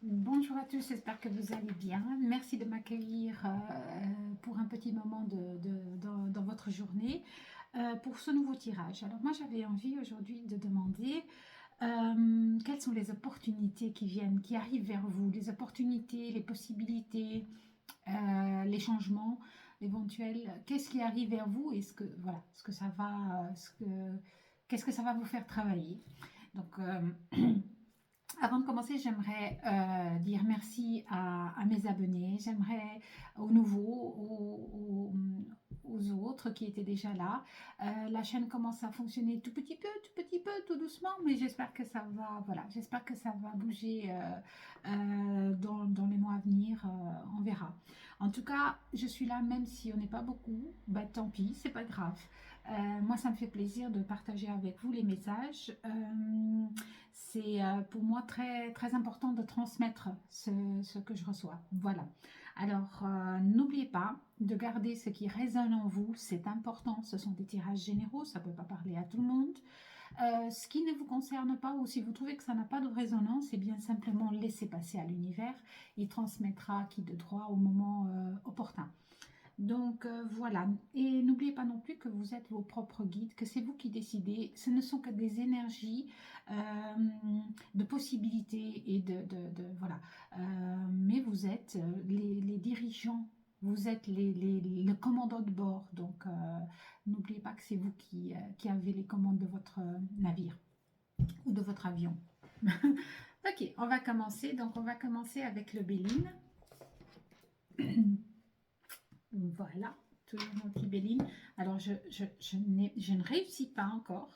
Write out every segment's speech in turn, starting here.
Bonjour à tous, j'espère que vous allez bien. Merci de m'accueillir pour un petit moment dans votre journée pour ce nouveau tirage. Alors moi j'avais envie aujourd'hui de demander quelles sont les opportunités qui viennent, qui arrivent vers vous, les opportunités, les possibilités, les changements éventuels. Qu'est-ce qui arrive vers vous et voilà, ce que ça va, qu'est-ce que ça va vous faire travailler. Donc avant de commencer, j'aimerais dire merci à mes abonnés, j'aimerais aux nouveaux, aux autres qui étaient déjà là. La chaîne commence à fonctionner tout petit peu, tout doucement, mais j'espère que ça va, voilà, j'espère que ça va bouger dans les mois à venir, on verra. En tout cas, je suis là même si on n'est pas beaucoup, bah tant pis, c'est pas grave. Moi, ça me fait plaisir de partager avec vous les messages. C'est pour moi très, très important de transmettre ce que je reçois. Voilà. Alors, n'oubliez pas de garder ce qui résonne en vous. C'est important. Ce sont des tirages généraux. Ça ne peut pas parler à tout le monde. Ce qui ne vous concerne pas ou si vous trouvez que ça n'a pas de résonance, eh bien simplement laissez passer à l'univers. Il transmettra qui de droit au moment opportun. Donc voilà, et n'oubliez pas non plus que vous êtes vos propres guides, que c'est vous qui décidez, ce ne sont que des énergies euh, de possibilités et voilà. Mais vous êtes les dirigeants, vous êtes le commandant de bord, donc n'oubliez pas que c'est vous qui avez les commandes de votre navire ou de votre avion. Ok, on va commencer, donc on va commencer avec le Béline. Voilà, toujours mon petit Béline. Alors, je ne réussis pas encore.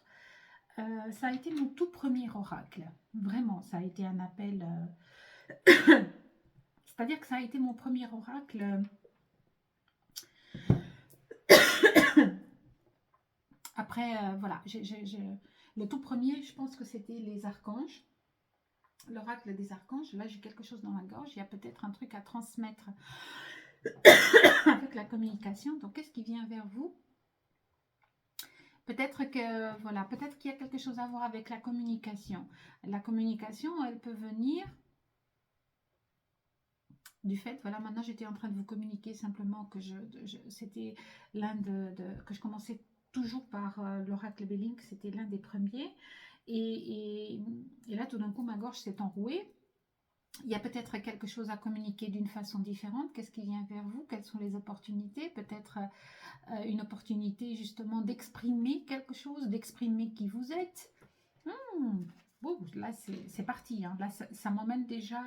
Ça a été mon tout premier oracle. Vraiment, ça a été un appel. C'est-à-dire que ça a été mon premier oracle. Après, voilà, le tout premier, je pense que c'était les archanges. L'oracle des archanges. Là, j'ai quelque chose dans la gorge. Il y a peut-être un truc à transmettre avec la communication. Donc, qu'est-ce qui vient vers vous? Peut-être que voilà, peut-être qu'il y a quelque chose à voir avec la communication. La communication, elle peut venir du fait, voilà, maintenant j'étais en train de vous communiquer simplement que c'était que je commençais toujours par l'oracle Belling, c'était l'un des premiers. Et là, tout d'un coup, ma gorge s'est enrouée. Il y a peut-être quelque chose à communiquer d'une façon différente. Qu'est-ce qui vient vers vous? Quelles sont les opportunités? Peut-être une opportunité justement d'exprimer quelque chose, d'exprimer qui vous êtes. Bon, là, c'est parti. Hein. Là, ça m'emmène déjà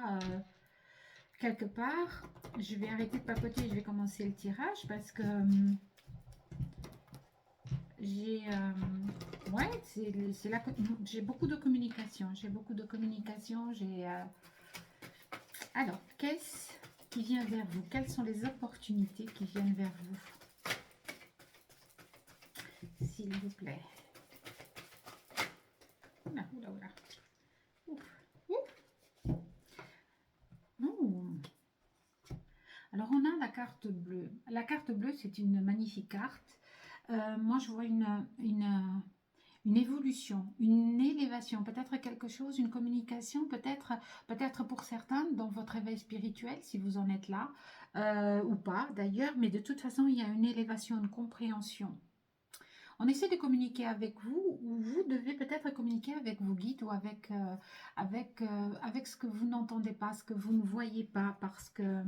quelque part. Je vais arrêter de papoter et je vais commencer le tirage parce que j'ai ouais, j'ai beaucoup de communication. J'ai beaucoup de communication. Alors, qu'est-ce qui vient vers vous? Quelles sont les opportunités qui viennent vers vous? S'il vous plaît. Oula, oula, oula. Ouf, ouf. Ouh. Alors, on a la carte bleue. La carte bleue, c'est une magnifique carte. Moi, je vois une évolution, une élévation, peut-être quelque chose, une communication, peut-être pour certains dans votre éveil spirituel, si vous en êtes là, ou pas d'ailleurs, mais de toute façon, il y a une élévation, une compréhension. On essaie de communiquer avec vous, ou vous devez peut-être communiquer avec vos guides ou avec ce que vous n'entendez pas, ce que vous ne voyez pas, parce que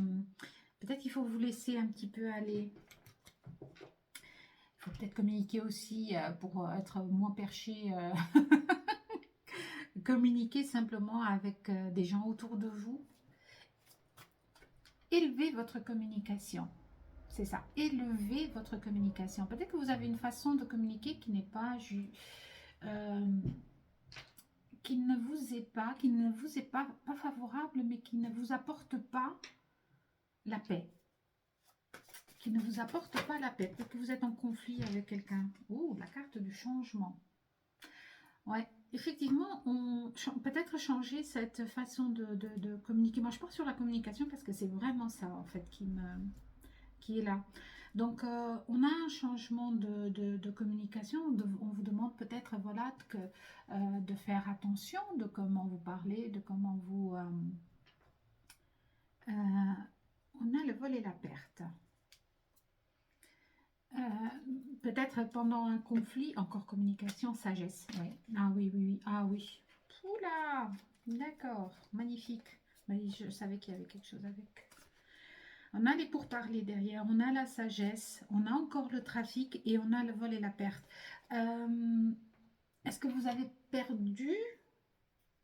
peut-être qu'il faut vous laisser un petit peu aller. Il faut peut-être communiquer aussi pour être moins perché. Communiquer simplement avec des gens autour de vous. Élevez votre communication. C'est ça, élevez votre communication. Peut-être que vous avez une façon de communiquer qui n'est pas euh, qui ne vous est pas favorable, mais qui ne vous apporte pas la paix. Qui ne vous apporte pas la paix. Peut-être que vous êtes en conflit avec quelqu'un. Oh, la carte du changement. Ouais, effectivement, on peut-être changer cette façon de communiquer. Moi, je pars sur la communication parce que c'est vraiment ça, en fait, qui est là. Donc, on a un changement de communication. On vous demande peut-être, voilà, de faire attention de comment vous parlez, de comment vous... On a le vol et la perte. Peut-être pendant un conflit, encore communication, sagesse. Ouais. Ah oui, oui, oui. Ah oui. Oula, d'accord, magnifique. Oui, je savais qu'il y avait quelque chose avec. On a les pourparlers derrière, on a la sagesse, on a encore le trafic et on a le vol et la perte. Est-ce que vous avez perdu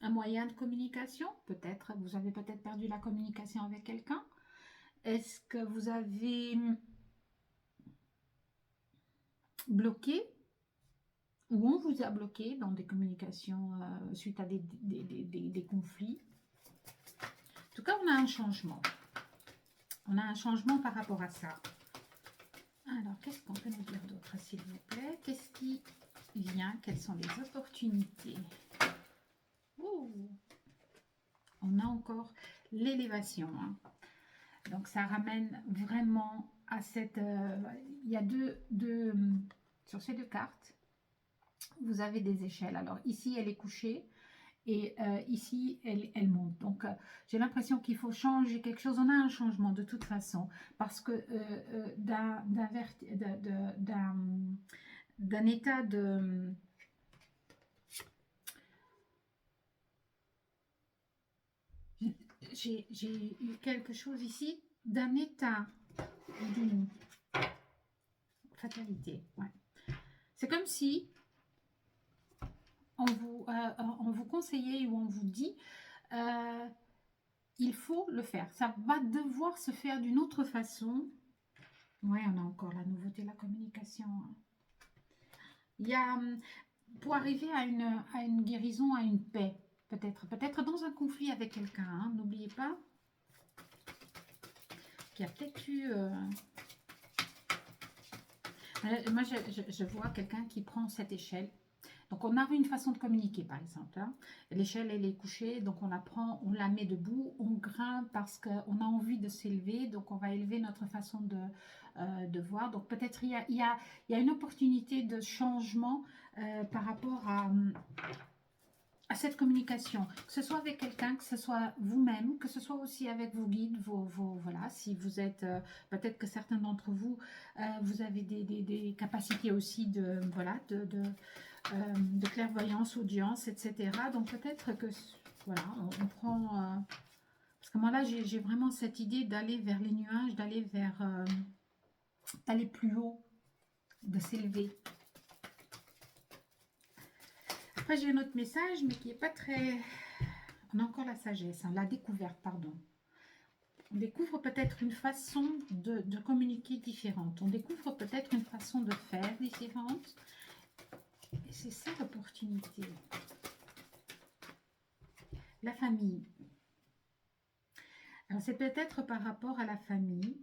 un moyen de communication? Peut-être. Vous avez peut-être perdu la communication avec quelqu'un. Est-ce que vous avez bloqué ou on vous a bloqué dans des communications suite à des conflits? En tout cas, on a un changement. On a un changement par rapport à ça. Alors, qu'est-ce qu'on peut nous dire d'autre, s'il vous plaît? Qu'est-ce qui vient? Quelles sont les opportunités? Ouh. On a encore l'élévation. Hein. Donc, ça ramène vraiment à cette... il y a deux sur ces deux cartes, vous avez des échelles. Alors, ici, elle est couchée. Et ici, elle monte. Donc, j'ai l'impression qu'il faut changer quelque chose. On a un changement de toute façon. Parce que d'un état de... J'ai eu quelque chose ici. D'un état d'une fatalité. Ouais. C'est comme si on vous conseillait ou on vous dit... il faut le faire. Ça va devoir se faire d'une autre façon. Ouais, on a encore la nouveauté, la communication. Il y a, pour arriver à une guérison, à une paix, peut-être dans un conflit avec quelqu'un. Hein, n'oubliez pas qu'il y a peut-être eu... moi, je vois quelqu'un qui prend cette échelle. Donc, on a une façon de communiquer, par exemple. Hein. L'échelle, elle est couchée, donc on la prend, on la met debout, on grimpe parce qu'on a envie de s'élever, donc on va élever notre façon de voir. Donc, peut-être il y a une opportunité de changement par rapport à cette communication, que ce soit avec quelqu'un, que ce soit vous-même, que ce soit aussi avec vos guides, voilà, si vous êtes, peut-être que certains d'entre vous, vous avez des capacités aussi de, voilà, de clairvoyance, audience, etc. Donc peut-être que, voilà, on prend, parce que moi là, j'ai vraiment cette idée d'aller vers les nuages, d'aller plus haut, de s'élever. Après, j'ai un autre message, mais qui n'est pas très... On a encore la sagesse, hein, la découverte, pardon. On découvre peut-être une façon de communiquer différente. On découvre peut-être une façon de faire différente. Et c'est ça l'opportunité. La famille. Alors, c'est peut-être par rapport à la famille.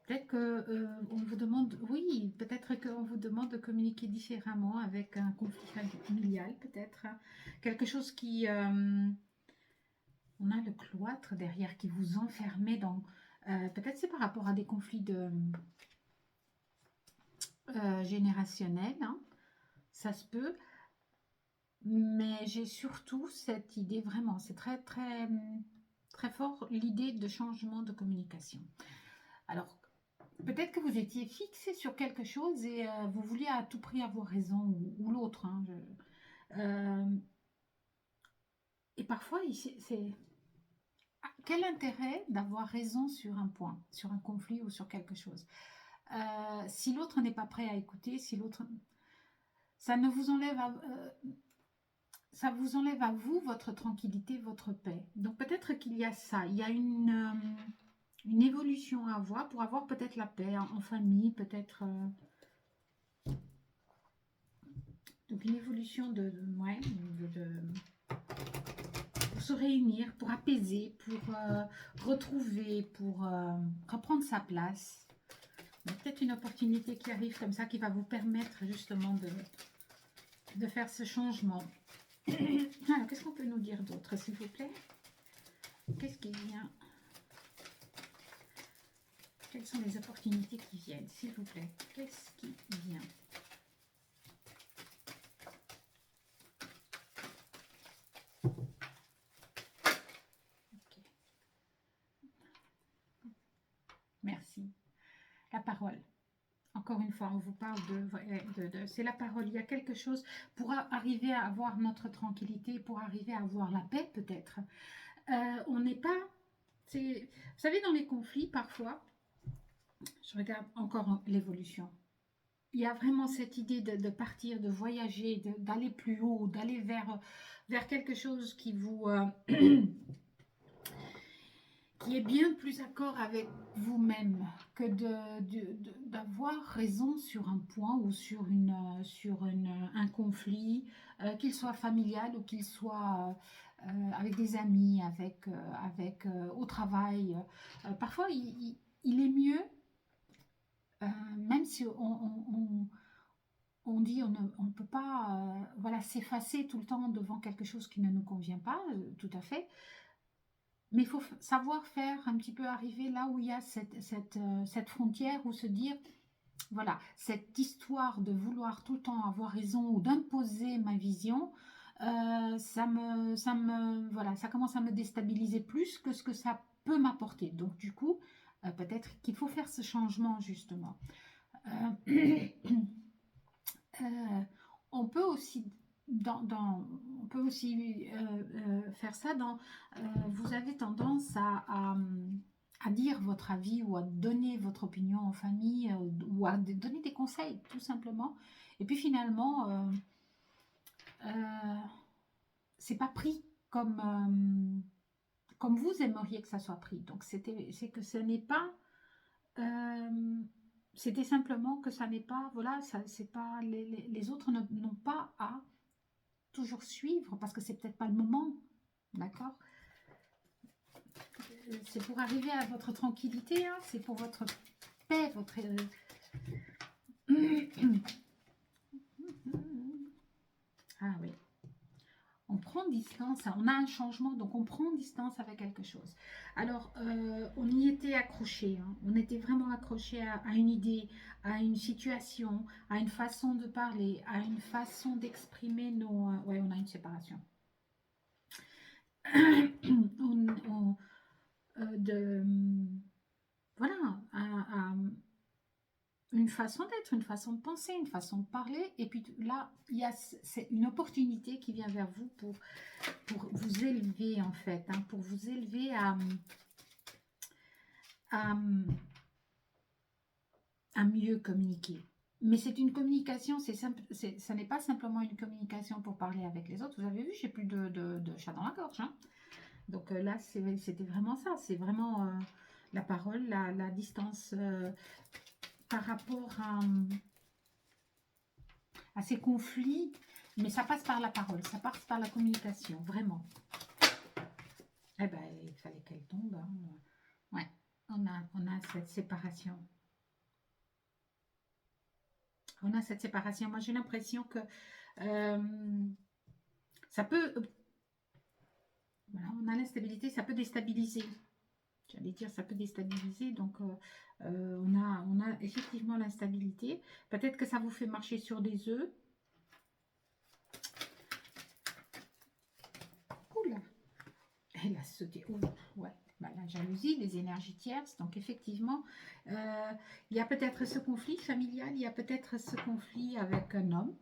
Peut-être qu'on vous demande, oui, peut-être qu'on vous demande de communiquer différemment avec un conflit familial, peut-être. Quelque chose qui... on a le cloître derrière qui vous enfermait dans... peut-être c'est par rapport à des conflits générationnels, hein, ça se peut. Mais j'ai surtout cette idée, vraiment, c'est très, très, très fort, l'idée de changement de communication. Alors, peut-être que vous étiez fixé sur quelque chose et vous vouliez à tout prix avoir raison ou l'autre. Hein, et parfois, c'est... Quel intérêt d'avoir raison sur un point, sur un conflit ou sur quelque chose? Si l'autre n'est pas prêt à écouter, si l'autre... Ça ne vous enlève ça vous enlève à vous votre tranquillité, votre paix. Donc peut-être qu'il y a ça, il y a une évolution à avoir pour avoir peut-être la paix en famille, peut-être... donc une évolution ouais, pour se réunir, pour apaiser, pour retrouver, pour reprendre sa place. Peut-être une opportunité qui arrive comme ça, qui va vous permettre justement de faire ce changement. Alors, qu'est-ce qu'on peut nous dire d'autre, s'il vous plaît? Qu'est-ce qui vient? Quelles sont les opportunités qui viennent, s'il vous plaît? Qu'est-ce qui vient? Merci. La parole. Encore une fois, on vous parle c'est la parole. Il y a quelque chose pour arriver à avoir notre tranquillité, pour arriver à avoir la paix peut-être. On n'est pas... Vous savez, dans les conflits, parfois, je regarde encore l'évolution. Il y a vraiment cette idée de partir, de voyager, d'aller plus haut, d'aller vers quelque chose qui vous... qui est bien plus accord avec vous-même que d'avoir raison sur un point ou sur un conflit, qu'il soit familial ou qu'il soit avec des amis, au travail. Parfois, il est mieux, même si on dit on ne peut pas voilà, s'effacer tout le temps devant quelque chose qui ne nous convient pas, tout à fait. Mais il faut savoir faire un petit peu arriver là où il y a cette frontière, où se dire, voilà, cette histoire de vouloir tout le temps avoir raison ou d'imposer ma vision, voilà, ça commence à me déstabiliser plus que ce que ça peut m'apporter. Donc du coup, peut-être qu'il faut faire ce changement justement. On peut aussi on peut aussi faire ça vous avez tendance à dire votre avis ou à donner votre opinion en famille ou à donner des conseils tout simplement, et puis finalement c'est pas pris comme vous aimeriez que ça soit pris. Donc c'est que ce n'est pas c'était simplement que ça n'est pas, voilà, ça c'est pas, les autres n'ont pas à toujours suivre parce que c'est peut-être pas le moment, d'accord? C'est pour arriver à votre tranquillité, hein, c'est pour votre paix, votre... Ah oui. On prend distance, on a un changement, donc on prend distance avec quelque chose. Alors, on y était accroché, hein, on était vraiment accroché à une idée, à une situation, à une façon de parler, à une façon d'exprimer nos... ouais, on a une séparation. Voilà, une façon d'être, une façon de penser, une façon de parler. Et puis là, c'est une opportunité qui vient vers vous pour vous élever en fait, hein, pour vous élever à mieux communiquer. Mais c'est une communication, ça n'est pas simplement une communication pour parler avec les autres. Vous avez vu, j'ai plus de chat dans la gorge. Hein. Donc là, c'était vraiment ça. C'est vraiment la parole, la distance par rapport à ces conflits. Mais ça passe par la parole, ça passe par la communication, vraiment. Eh ben, il fallait qu'elle tombe. Hein. Ouais, on a cette séparation. On a cette séparation. Moi, j'ai l'impression que ça peut... Voilà, on a l'instabilité, ça peut déstabiliser. J'allais dire, ça peut déstabiliser. Donc, on a effectivement l'instabilité. Peut-être que ça vous fait marcher sur des œufs. Oula, elle a sauté. Oula, ouais. Bah, la jalousie, les énergies tierces. Donc, effectivement, il y a peut-être ce conflit familial. Il y a peut-être ce conflit avec un homme.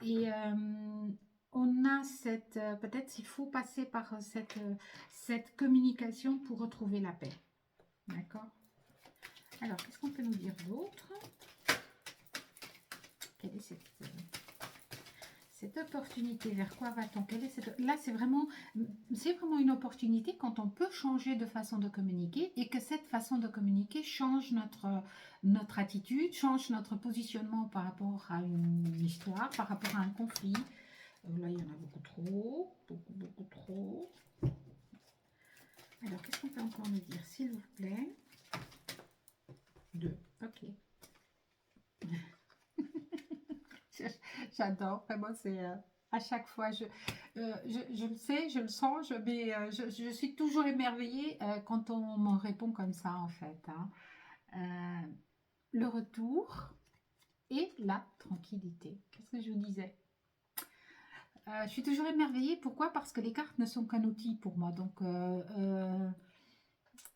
Et on a peut-être il faut passer par cette communication pour retrouver la paix. D'accord? Alors, qu'est-ce qu'on peut nous dire d'autre? Quelle est cette opportunité? Vers quoi va-t-on? Là, c'est vraiment une opportunité quand on peut changer de façon de communiquer et que cette façon de communiquer change notre attitude, change notre positionnement par rapport à une histoire, par rapport à un conflit. Là, il y en a beaucoup trop. Beaucoup trop. Alors, qu'est-ce qu'on peut encore nous dire, s'il vous plaît? 2. Ok. J'adore. Vraiment, c'est à chaque fois. Je le sais, je le sens, mais je suis toujours émerveillée quand on m'en répond comme ça, en fait. Hein. Le retour et la tranquillité. Qu'est-ce que je vous disais? Je suis toujours émerveillée. Pourquoi? Parce que les cartes ne sont qu'un outil pour moi. Donc,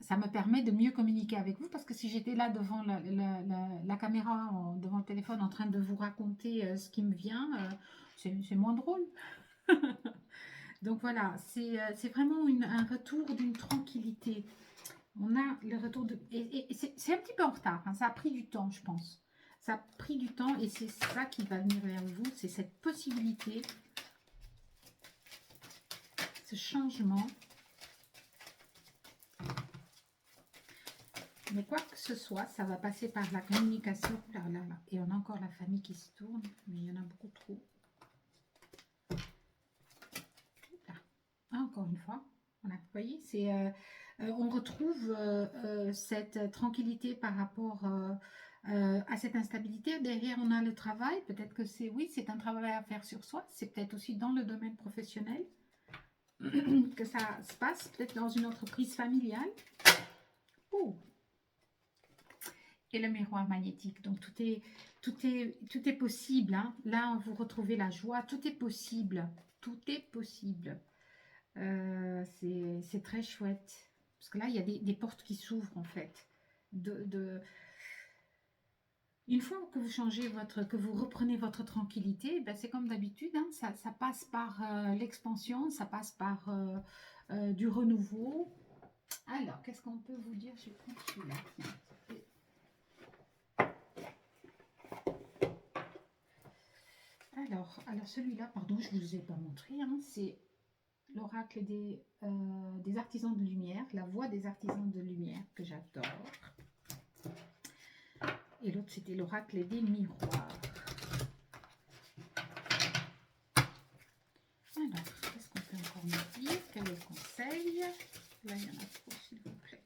ça me permet de mieux communiquer avec vous parce que si j'étais là devant la caméra, devant le téléphone en train de vous raconter ce qui me vient, c'est moins drôle. Donc voilà, c'est vraiment un retour d'une tranquillité. On a le retour de... Et c'est un petit peu en retard, hein, ça a pris du temps, je pense. Ça a pris du temps et c'est ça qui va venir vers vous, c'est cette possibilité, ce changement. Mais quoi que ce soit, ça va passer par la communication. Là, là, là. Et on a encore la famille qui se tourne, mais il y en a beaucoup trop. Là. Ah, encore une fois. Voilà, vous voyez, on retrouve cette tranquillité par rapport à cette instabilité. Derrière, on a le travail. Peut-être que c'est un travail à faire sur soi. C'est peut-être aussi dans le domaine professionnel que ça se passe. Peut-être dans une entreprise familiale. Oh. Et le miroir magnétique. Donc, tout est possible. Hein. Là, vous retrouvez la joie. Tout est possible. Tout est possible. C'est très chouette. Parce que là, il y a des portes qui s'ouvrent, en fait. Une fois que vous changez que vous reprenez votre tranquillité, ben c'est comme d'habitude. Hein, ça passe par l'expansion, ça passe par du renouveau. Alors, qu'est-ce qu'on peut vous dire? Je vais prendre celui-là. Alors celui-là, pardon, je ne vous ai pas montré, hein, c'est l'oracle des artisans de lumière, la voix des artisans de lumière, que j'adore. Et l'autre, c'était l'oracle des miroirs. Alors, qu'est-ce qu'on peut encore me dire? Quel est le conseil? Là, il y en a trop, s'il vous plaît.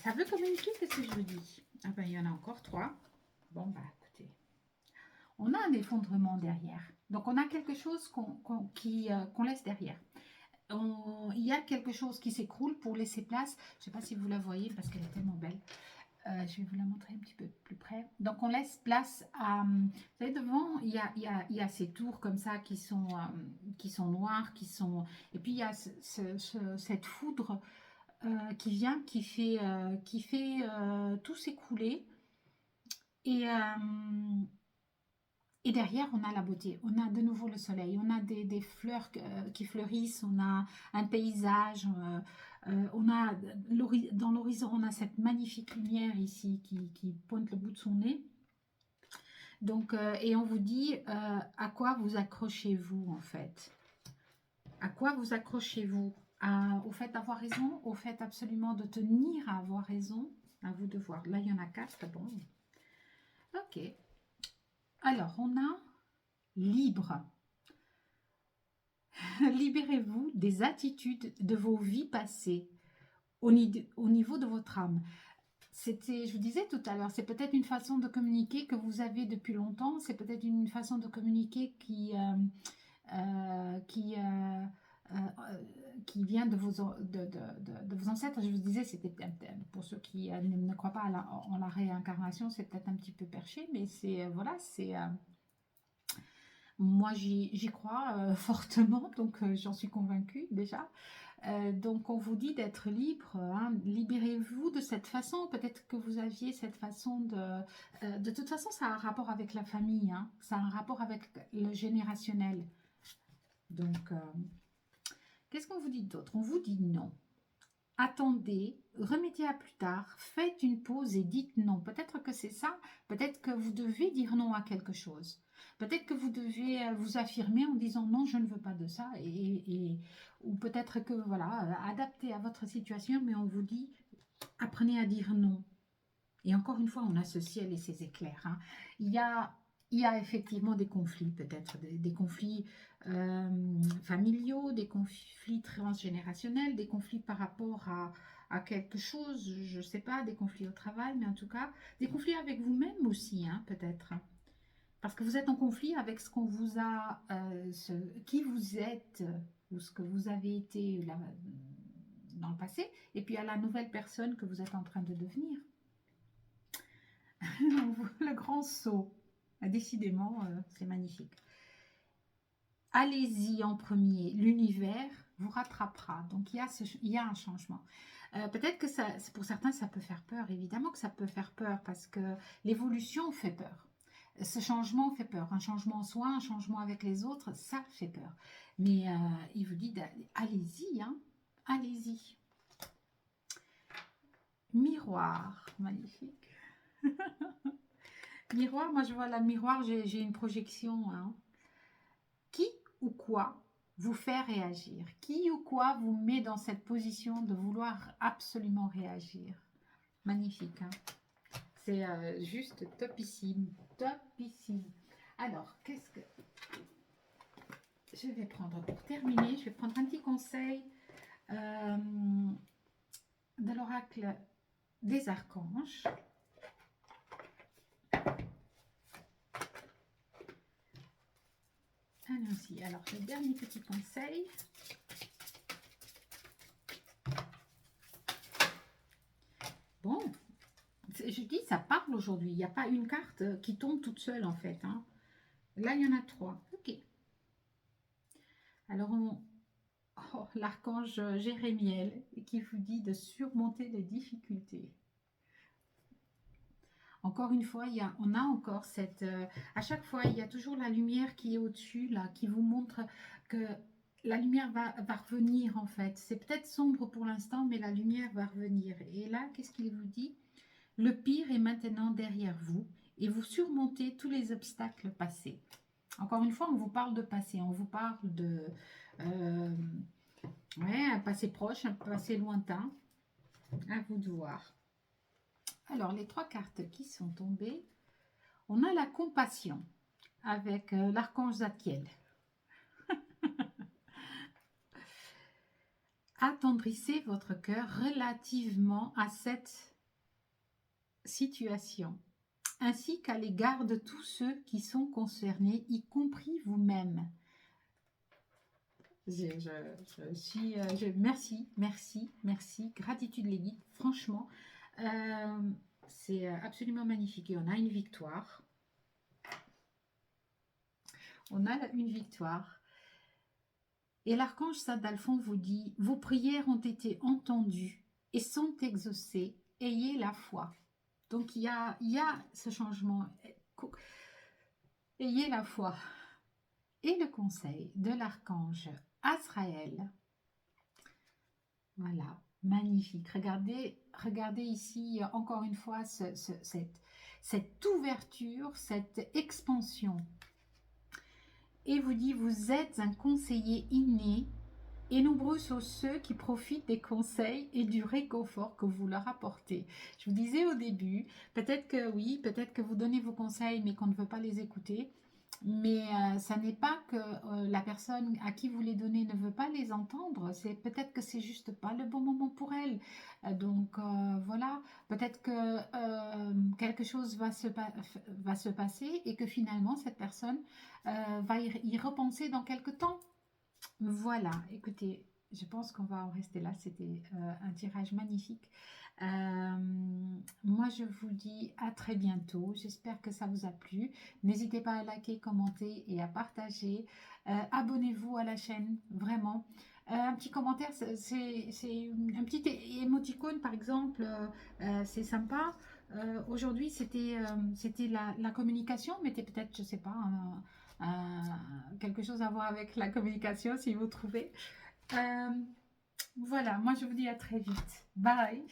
Ça veut communiquer, qu'est-ce que je vous dis? Ah ben, il y en a encore 3. Bon, bah, écoutez. On a un effondrement derrière. Donc, on a quelque chose qu'on laisse derrière. Il y a quelque chose qui s'écroule pour laisser place. Je ne sais pas si vous la voyez parce qu'elle est tellement belle. Je vais vous la montrer un petit peu plus près. Donc, on laisse place à... Vous savez, devant, il y a ces tours comme ça qui sont noires, et puis, il y a cette foudre qui vient, qui fait tout s'écrouler. Et derrière, on a la beauté, on a de nouveau le soleil, on a des fleurs qui fleurissent, on a un paysage, on a dans l'horizon, on a cette magnifique lumière ici qui pointe le bout de son nez. Donc, et on vous dit à quoi vous accrochez-vous en fait? À quoi vous accrochez-vous? Au fait d'avoir raison, au fait absolument de tenir à avoir raison, à vous de voir. Là, il y en a 4, bon. Ok. Alors, on a libre. Libérez-vous des attitudes de vos vies passées au niveau de votre âme. Je vous disais tout à l'heure, c'est peut-être une façon de communiquer que vous avez depuis longtemps, c'est peut-être une façon de communiquer qui vient de vos ancêtres. Je vous disais, c'était pour ceux qui ne croient pas en la réincarnation, c'est peut-être un petit peu perché, mais voilà, moi j'y crois fortement, donc j'en suis convaincue déjà. Donc on vous dit d'être libre, hein. Libérez-vous de cette façon, peut-être que vous aviez cette façon de toute façon ça a un rapport avec la famille, hein. Ça a un rapport avec le générationnel. Donc qu'est-ce qu'on vous dit d'autre? On vous dit non. Attendez, remettez à plus tard, faites une pause et dites non. Peut-être que c'est ça, peut-être que vous devez dire non à quelque chose. Peut-être que vous devez vous affirmer en disant non, je ne veux pas de ça. Ou peut-être que, voilà, adapté à votre situation, mais on vous dit, apprenez à dire non. Et encore une fois, on a ce ciel et ces éclairs. Hein. Il y a effectivement des conflits, peut-être des conflits familiaux, des conflits transgénérationnels, des conflits par rapport à quelque chose, je ne sais pas, des conflits au travail, mais en tout cas, des conflits avec vous-même aussi, hein, peut-être. Parce que vous êtes en conflit avec ce qu'on vous a, qui vous êtes, ou ce que vous avez été là, dans le passé, et puis à la nouvelle personne que vous êtes en train de devenir. Le grand saut. Décidément, c'est magnifique. allez-y en premier, l'univers vous rattrapera. Donc il y a un changement. Peut-être que ça, pour certains, ça peut faire peur. Évidemment que ça peut faire peur parce que l'évolution fait peur. Ce changement fait peur. Un changement en soi, un changement avec les autres, ça fait peur. Mais il vous dit, allez-y, hein, allez-y. Miroir, magnifique. Miroir, moi je vois la miroir, j'ai une projection. Hein. Qui ou quoi vous fait réagir? Qui ou quoi vous met dans cette position de vouloir absolument réagir? Magnifique, hein? C'est juste topissime, topissime. Alors, qu'est-ce que je vais prendre pour terminer? Je vais prendre un petit conseil de l'oracle des archanges. Allons-y. Alors, le dernier petit conseil. Bon, je dis, ça parle aujourd'hui. Il n'y a pas une carte qui tombe toute seule, en fait. Hein. Là, il y en a 3. Ok. Alors, l'archange Jérémiel qui vous dit de surmonter les difficultés. Encore une fois, on a encore cette... à chaque fois, il y a toujours la lumière qui est au-dessus, là, qui vous montre que la lumière va revenir, en fait. C'est peut-être sombre pour l'instant, mais la lumière va revenir. Et là, qu'est-ce qu'il vous dit? Le pire est maintenant derrière vous et vous surmontez tous les obstacles passés. Encore une fois, on vous parle de passé, on vous parle de... ouais, un passé proche, un passé lointain. À vous de voir. Alors, les 3 cartes qui sont tombées, on a la compassion avec l'archange Zadkiel. Attendrissez votre cœur relativement à cette situation, ainsi qu'à l'égard de tous ceux qui sont concernés, y compris vous-même. Merci, gratitude les guides, franchement, c'est absolument magnifique. Et on a une victoire. On a une victoire. Et l'archange Sandalphon vous dit, vos prières ont été entendues et sont exaucées, ayez la foi. Donc il y a ce changement, ayez la foi. Et le conseil de l'archange Azraël, voilà, magnifique. Regardez ici encore une fois cette ouverture, cette expansion. Et vous dit, vous êtes un conseiller inné et nombreux sont ceux qui profitent des conseils et du réconfort que vous leur apportez. Je vous disais au début, peut-être que oui, peut-être que vous donnez vos conseils mais qu'on ne veut pas les écouter. Mais ça n'est pas que la personne à qui vous les donnez ne veut pas les entendre, c'est peut-être que c'est juste pas le bon moment pour elle. Donc voilà, peut-être que quelque chose va se passer et que finalement cette personne va y repenser dans quelque temps. Voilà, écoutez, je pense qu'on va en rester là. C'était un tirage magnifique. Moi, je vous dis à très bientôt. J'espère que ça vous a plu. N'hésitez pas à liker, commenter et à partager. Abonnez-vous à la chaîne, vraiment. Un petit commentaire, c'est un petit émoticône, par exemple. C'est sympa. Aujourd'hui, c'était la communication. Mettez peut-être, je sais pas, quelque chose à voir avec la communication si vous trouvez. Voilà, moi je vous dis à très vite. Bye!